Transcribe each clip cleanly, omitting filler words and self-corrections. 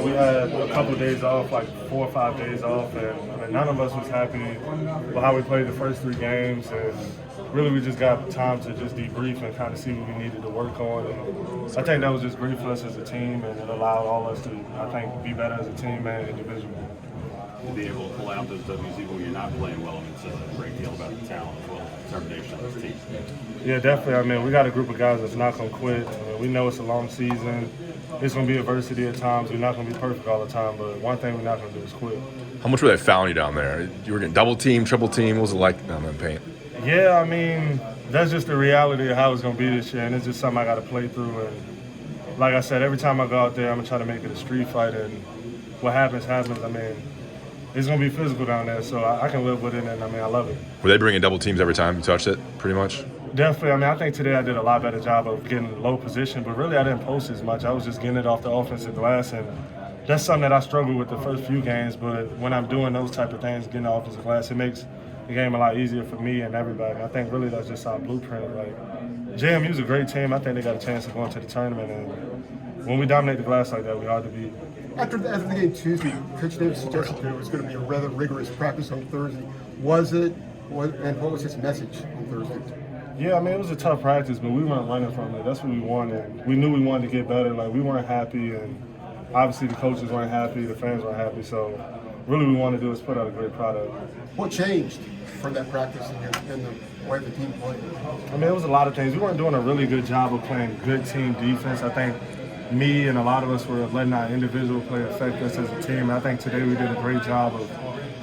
We had a couple of days off, like 4 or 5 days off, and none of us was happy with how we played the first 3 games. And really, we just got time to just debrief and kind of see what we needed to work on. And I think that was just great for us as a team, and it allowed all us to, I think, be better as a team and individually. To be able to pull out those W's even when you're not playing well, it says a great deal about the talent as well as determination of this team. Yeah, definitely. I mean, we got a group of guys that's not going to quit. I mean, we know it's a long season. It's going to be adversity at times. We're not going to be perfect all the time, but one thing we're not going to do is quit. How much were they fouling you down there? You were getting double team, triple team. What was it like down in the paint? Yeah, I mean, that's just the reality of how it's going to be this year, and it's just something I got to play through. And like I said, every time I go out there, I'm going to try to make it a street fight, and what happens, happens. I mean, it's going to be physical down there, so I can live with it, and I mean, I love it. Were they bringing double teams every time you touched it, pretty much? Definitely. I mean, I think today I did a lot better job of getting low position, but really I didn't post as much. I was just getting it off the offensive glass, and that's something that I struggled with the first few games, but when I'm doing those type of things, getting the offensive glass, it makes the game a lot easier for me and everybody. I think really that's just our blueprint. Like, JMU's a great team. I think they got a chance of going to the tournament, and when we dominate the glass like that, we're hard to beat. After the game Tuesday, Coach Davis suggested that it was going to be a rather rigorous practice on Thursday. Was it? And what was his message on Thursday? Yeah, I mean, it was a tough practice, but we weren't running from it. That's what we wanted. We knew we wanted to get better. Like, we weren't happy, and obviously the coaches weren't happy, the fans weren't happy. So really we wanted to do is put out a great product. What changed from that practice and the way the team played? I mean, it was a lot of things. We weren't doing a really good job of playing good team defense. I think me and a lot of us were letting our individual play affect us as a team. And I think today we did a great job of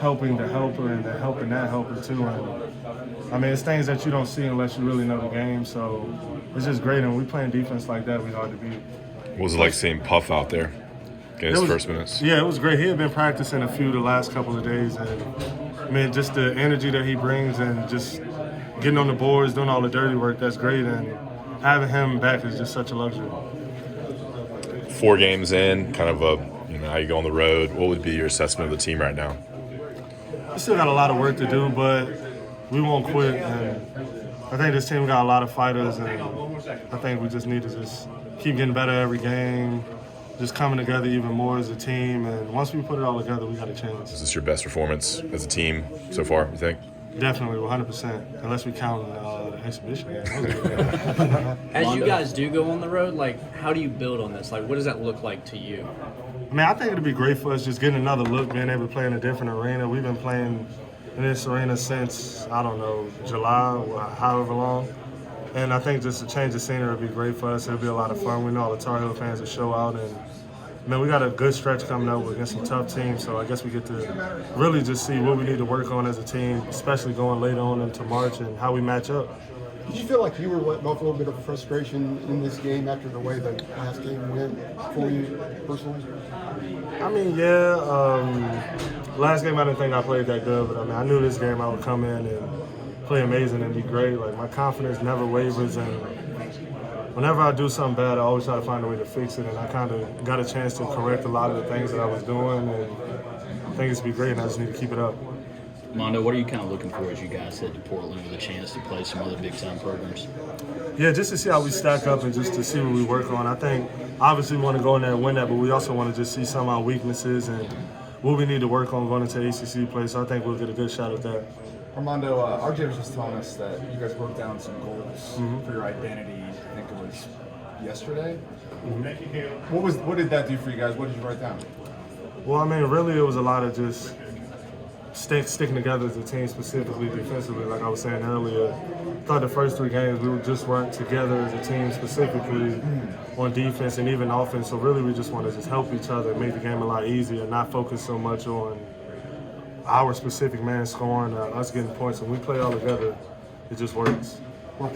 helping the helper and then helping that helper too. And I mean, it's things that you don't see unless you really know the game. So it's just great. And when we playing defense like that, we're hard to beat. What was it like seeing Puff out there getting his first minutes? Yeah, it was great. He had been practicing a few the last couple of days. And I mean, just the energy that he brings and just getting on the boards, doing all the dirty work, that's great. And having him back is just such a luxury. 4 games in, kind of how you go on the road. What would be your assessment of the team right now? We still got a lot of work to do, but we won't quit. And I think this team got a lot of fighters, and I think we just need to just keep getting better every game, just coming together even more as a team. And once we put it all together, we got a chance. Is this your best performance as a team so far, you think? Definitely, 100%, unless we count the exhibition. As you guys do go on the road, like, how do you build on this? Like, what does that look like to you? I mean, I think it'd be great for us just getting another look, being able to play in a different arena. We've been playing in this arena since, I don't know, July or however long. And I think just a change of scenery would be great for us. It'll be a lot of fun. We know all the Tar Heel fans will show out. And, man, we got a good stretch coming up against some tough teams. So I guess we get to really just see what we need to work on as a team, especially going later on into March and how we match up. Did you feel like you were letting off a little bit of frustration in this game after the way the last game went for you personally? I mean, yeah. Last game I didn't think I played that good, but I mean, I knew this game I would come in and play amazing and be great. Like, my confidence never wavers, and whenever I do something bad, I always try to find a way to fix it, and I kind of got a chance to correct a lot of the things that I was doing, and I think it's going to be great, and I just need to keep it up. Armando, what are you kind of looking for as you guys head to Portland with a chance to play some other big-time programs? Yeah, just to see how we stack up and just to see what we work on. I think, obviously, we want to go in there and win that, but we also want to just see some of our weaknesses and what we need to work on going into ACC play, so I think we'll get a good shot at that. Armando, RJ was just telling us that you guys broke down some goals for your identity. I think it was yesterday. What did that do for you guys? What did you write down? Well, I mean, really, it was a lot of just sticking together as a team, specifically defensively. Like I was saying earlier, I thought the first 3 games we just weren't together as a team, specifically on defense and even offense. So really, we just want to just help each other, make the game a lot easier, not focus so much on our specific man scoring, us getting points. When we play all together, it just works.